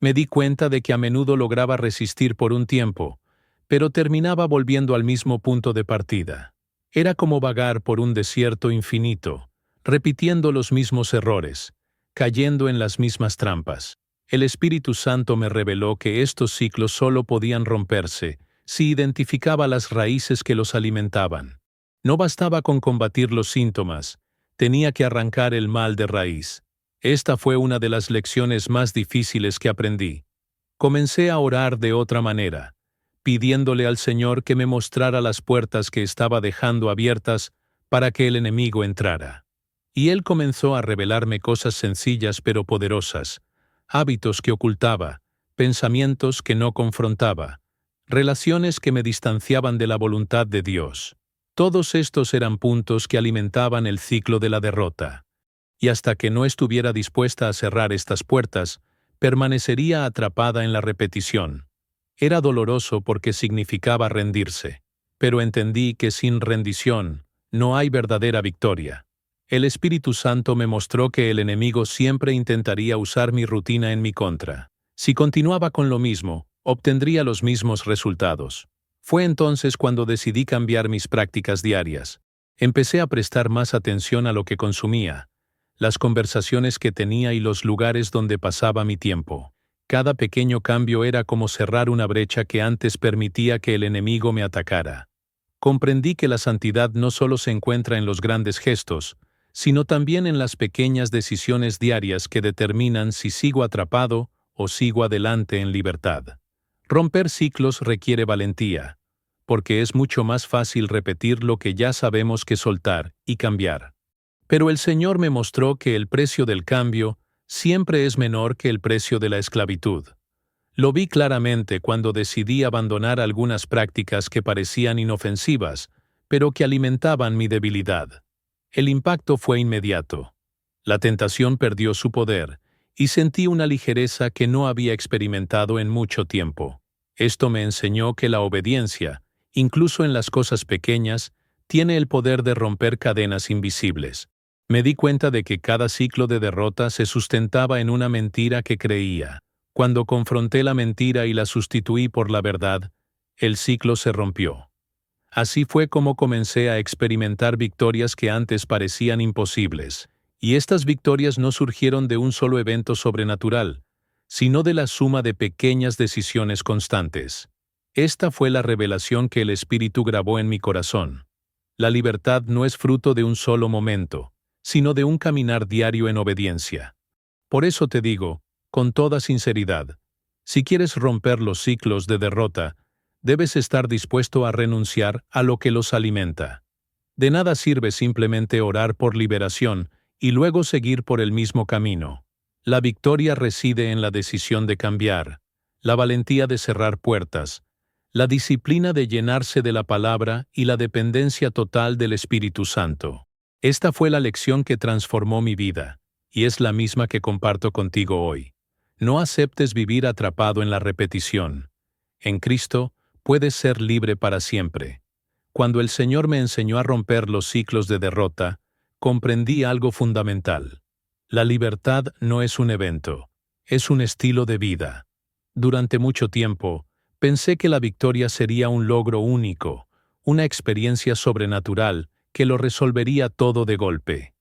Me di cuenta de que a menudo lograba resistir por un tiempo, pero terminaba volviendo al mismo punto de partida. Era como vagar por un desierto infinito, repitiendo los mismos errores, cayendo en las mismas trampas. El Espíritu Santo me reveló que estos ciclos solo podían romperse si identificaba las raíces que los alimentaban. No bastaba con combatir los síntomas, tenía que arrancar el mal de raíz. Esta fue una de las lecciones más difíciles que aprendí. Comencé a orar de otra manera, pidiéndole al Señor que me mostrara las puertas que estaba dejando abiertas para que el enemigo entrara. Y Él comenzó a revelarme cosas sencillas pero poderosas, hábitos que ocultaba, pensamientos que no confrontaba, relaciones que me distanciaban de la voluntad de Dios. Todos estos eran puntos que alimentaban el ciclo de la derrota. Y hasta que no estuviera dispuesta a cerrar estas puertas, permanecería atrapada en la repetición. Era doloroso porque significaba rendirse. Pero entendí que sin rendición no hay verdadera victoria. El Espíritu Santo me mostró que el enemigo siempre intentaría usar mi rutina en mi contra. Si continuaba con lo mismo, obtendría los mismos resultados. Fue entonces cuando decidí cambiar mis prácticas diarias. Empecé a prestar más atención a lo que consumía, las conversaciones que tenía y los lugares donde pasaba mi tiempo. Cada pequeño cambio era como cerrar una brecha que antes permitía que el enemigo me atacara. Comprendí que la santidad no solo se encuentra en los grandes gestos, sino también en las pequeñas decisiones diarias que determinan si sigo atrapado o sigo adelante en libertad. Romper ciclos requiere valentía, porque es mucho más fácil repetir lo que ya sabemos que soltar y cambiar. Pero el Señor me mostró que el precio del cambio siempre es menor que el precio de la esclavitud. Lo vi claramente cuando decidí abandonar algunas prácticas que parecían inofensivas, pero que alimentaban mi debilidad. El impacto fue inmediato. La tentación perdió su poder, y sentí una ligereza que no había experimentado en mucho tiempo. Esto me enseñó que la obediencia, incluso en las cosas pequeñas, tiene el poder de romper cadenas invisibles. Me di cuenta de que cada ciclo de derrota se sustentaba en una mentira que creía. Cuando confronté la mentira y la sustituí por la verdad, el ciclo se rompió. Así fue como comencé a experimentar victorias que antes parecían imposibles. Y estas victorias no surgieron de un solo evento sobrenatural, sino de la suma de pequeñas decisiones constantes. Esta fue la revelación que el Espíritu grabó en mi corazón. La libertad no es fruto de un solo momento, sino de un caminar diario en obediencia. Por eso te digo, con toda sinceridad, si quieres romper los ciclos de derrota, debes estar dispuesto a renunciar a lo que los alimenta. De nada sirve simplemente orar por liberación y luego seguir por el mismo camino. La victoria reside en la decisión de cambiar, la valentía de cerrar puertas, la disciplina de llenarse de la palabra y la dependencia total del Espíritu Santo. Esta fue la lección que transformó mi vida, y es la misma que comparto contigo hoy. No aceptes vivir atrapado en la repetición. En Cristo, puedes ser libre para siempre. Cuando el Señor me enseñó a romper los ciclos de derrota, comprendí algo fundamental. La libertad no es un evento, es un estilo de vida. Durante mucho tiempo, pensé que la victoria sería un logro único, una experiencia sobrenatural que lo resolvería todo de golpe.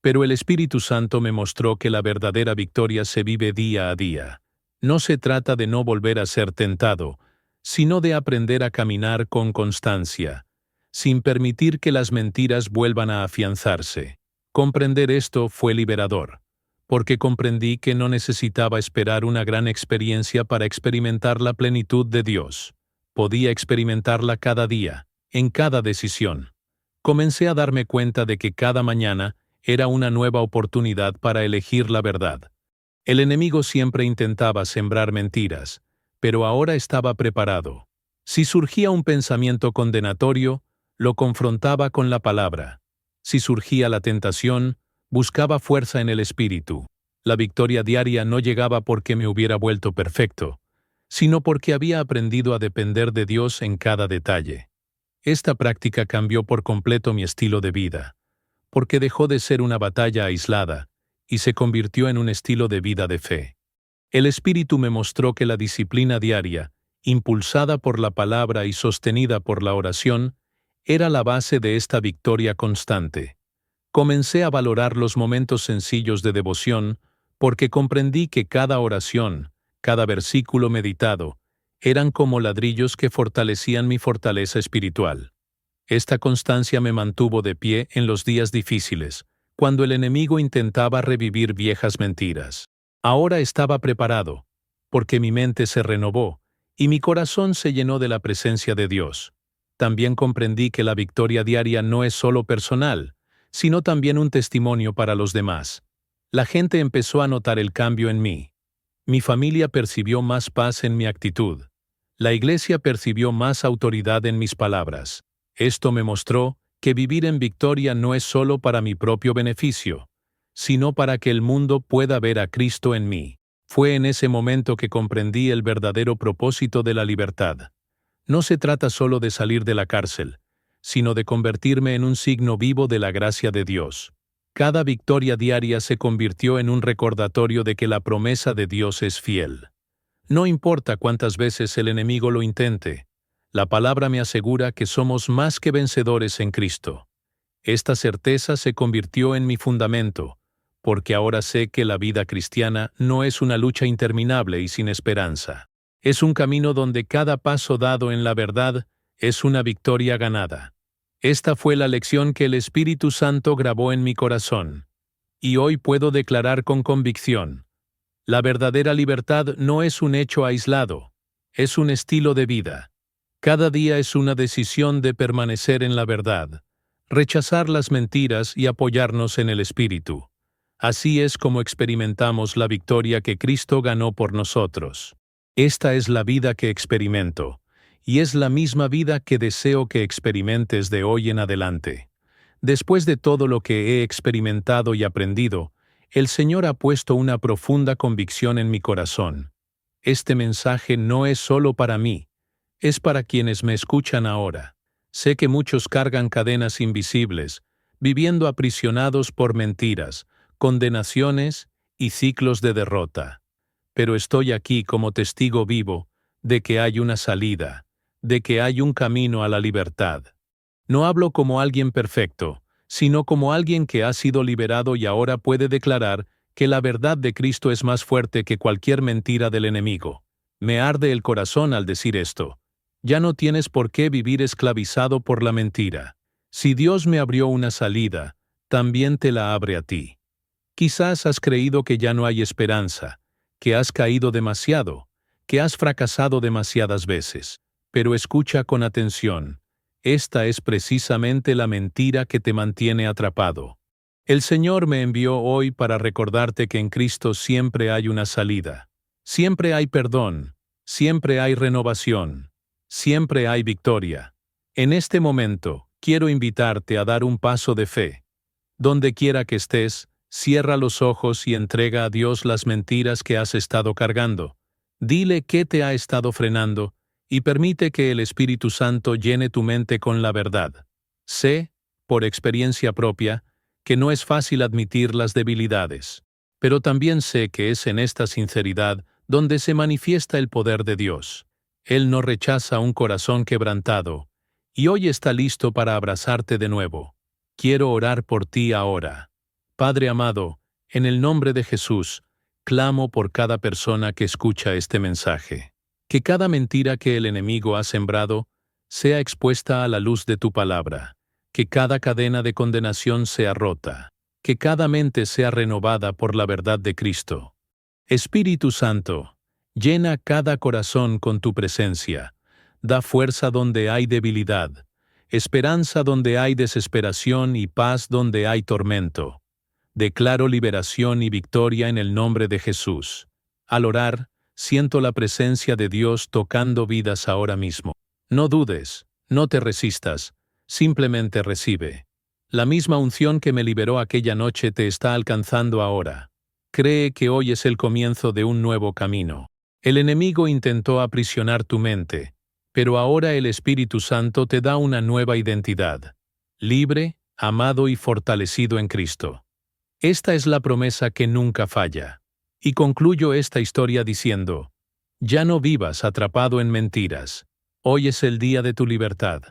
Pero el Espíritu Santo me mostró que la verdadera victoria se vive día a día. No se trata de no volver a ser tentado, sino de aprender a caminar con constancia, sin permitir que las mentiras vuelvan a afianzarse. Comprender esto fue liberador, porque comprendí que no necesitaba esperar una gran experiencia para experimentar la plenitud de Dios. Podía experimentarla cada día, en cada decisión. Comencé a darme cuenta de que cada mañana era una nueva oportunidad para elegir la verdad. El enemigo siempre intentaba sembrar mentiras, pero ahora estaba preparado. Si surgía un pensamiento condenatorio, lo confrontaba con la palabra. Si surgía la tentación, buscaba fuerza en el Espíritu. La victoria diaria no llegaba porque me hubiera vuelto perfecto, sino porque había aprendido a depender de Dios en cada detalle. Esta práctica cambió por completo mi estilo de vida, porque dejó de ser una batalla aislada y se convirtió en un estilo de vida de fe. El Espíritu me mostró que la disciplina diaria, impulsada por la palabra y sostenida por la oración, era la base de esta victoria constante. Comencé a valorar los momentos sencillos de devoción porque comprendí que cada oración, cada versículo meditado, eran como ladrillos que fortalecían mi fortaleza espiritual. Esta constancia me mantuvo de pie en los días difíciles, cuando el enemigo intentaba revivir viejas mentiras. Ahora estaba preparado, porque mi mente se renovó y mi corazón se llenó de la presencia de Dios. También comprendí que la victoria diaria no es solo personal, sino también un testimonio para los demás. La gente empezó a notar el cambio en mí. Mi familia percibió más paz en mi actitud. La iglesia percibió más autoridad en mis palabras. Esto me mostró que vivir en victoria no es solo para mi propio beneficio, sino para que el mundo pueda ver a Cristo en mí. Fue en ese momento que comprendí el verdadero propósito de la libertad. No se trata solo de salir de la cárcel, sino de convertirme en un signo vivo de la gracia de Dios. Cada victoria diaria se convirtió en un recordatorio de que la promesa de Dios es fiel. No importa cuántas veces el enemigo lo intente, la palabra me asegura que somos más que vencedores en Cristo. Esta certeza se convirtió en mi fundamento, porque ahora sé que la vida cristiana no es una lucha interminable y sin esperanza. Es un camino donde cada paso dado en la verdad es una victoria ganada. Esta fue la lección que el Espíritu Santo grabó en mi corazón. Y hoy puedo declarar con convicción: la verdadera libertad no es un hecho aislado, es un estilo de vida. Cada día es una decisión de permanecer en la verdad, rechazar las mentiras y apoyarnos en el Espíritu. Así es como experimentamos la victoria que Cristo ganó por nosotros. Esta es la vida que experimento, y es la misma vida que deseo que experimentes de hoy en adelante. Después de todo lo que he experimentado y aprendido, el Señor ha puesto una profunda convicción en mi corazón. Este mensaje no es solo para mí, es para quienes me escuchan ahora. Sé que muchos cargan cadenas invisibles, viviendo aprisionados por mentiras, condenaciones y ciclos de derrota. Pero estoy aquí como testigo vivo de que hay una salida, de que hay un camino a la libertad. No hablo como alguien perfecto, sino como alguien que ha sido liberado y ahora puede declarar que la verdad de Cristo es más fuerte que cualquier mentira del enemigo. Me arde el corazón al decir esto. Ya no tienes por qué vivir esclavizado por la mentira. Si Dios me abrió una salida, también te la abre a ti. Quizás has creído que ya no hay esperanza, que has caído demasiado, que has fracasado demasiadas veces. Pero escucha con atención. Esta es precisamente la mentira que te mantiene atrapado. El Señor me envió hoy para recordarte que en Cristo siempre hay una salida. Siempre hay perdón, siempre hay renovación, siempre hay victoria. En este momento, quiero invitarte a dar un paso de fe. Donde quiera que estés, cierra los ojos y entrega a Dios las mentiras que has estado cargando. Dile qué te ha estado frenando y permite que el Espíritu Santo llene tu mente con la verdad. Sé, por experiencia propia, que no es fácil admitir las debilidades, pero también sé que es en esta sinceridad donde se manifiesta el poder de Dios. Él no rechaza un corazón quebrantado, y hoy está listo para abrazarte de nuevo. Quiero orar por ti ahora. Padre amado, en el nombre de Jesús, clamo por cada persona que escucha este mensaje. Que cada mentira que el enemigo ha sembrado sea expuesta a la luz de tu palabra. Que cada cadena de condenación sea rota. Que cada mente sea renovada por la verdad de Cristo. Espíritu Santo, llena cada corazón con tu presencia. Da fuerza donde hay debilidad, esperanza donde hay desesperación y paz donde hay tormento. Declaro liberación y victoria en el nombre de Jesús. Al orar, siento la presencia de Dios tocando vidas ahora mismo. No dudes, no te resistas, simplemente recibe. La misma unción que me liberó aquella noche te está alcanzando ahora. Cree que hoy es el comienzo de un nuevo camino. El enemigo intentó aprisionar tu mente, pero ahora el Espíritu Santo te da una nueva identidad. Libre, amado y fortalecido en Cristo. Esta es la promesa que nunca falla. Y concluyo esta historia diciendo: ya no vivas atrapado en mentiras. Hoy es el día de tu libertad.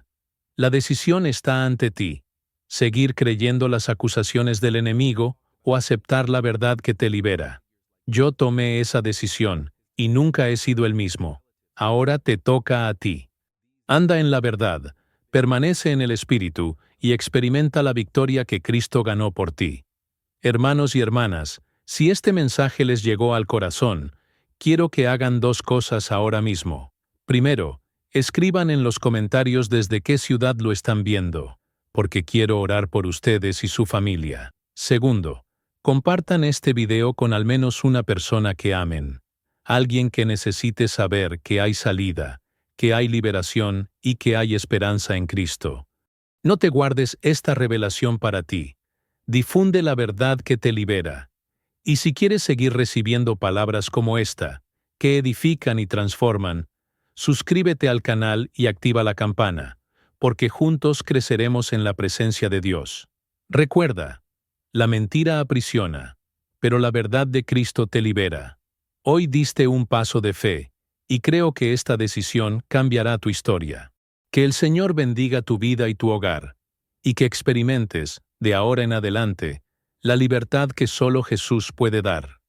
La decisión está ante ti: seguir creyendo las acusaciones del enemigo o aceptar la verdad que te libera. Yo tomé esa decisión, y nunca he sido el mismo. Ahora te toca a ti. Anda en la verdad, permanece en el Espíritu y experimenta la victoria que Cristo ganó por ti. Hermanos y hermanas, si este mensaje les llegó al corazón, quiero que hagan dos cosas ahora mismo. Primero, escriban en los comentarios desde qué ciudad lo están viendo, porque quiero orar por ustedes y su familia. Segundo, compartan este video con al menos una persona que amen. alguien que necesite saber que hay salida, que hay liberación y que hay esperanza en Cristo. No te guardes esta revelación para ti. Difunde la verdad que te libera. Y si quieres seguir recibiendo palabras como esta, que edifican y transforman, suscríbete al canal y activa la campana, porque juntos creceremos en la presencia de Dios. Recuerda, la mentira aprisiona, pero la verdad de Cristo te libera. Hoy diste un paso de fe, y creo que esta decisión cambiará tu historia. Que el Señor bendiga tu vida y tu hogar, y que experimentes, de ahora en adelante, la libertad que solo Jesús puede dar.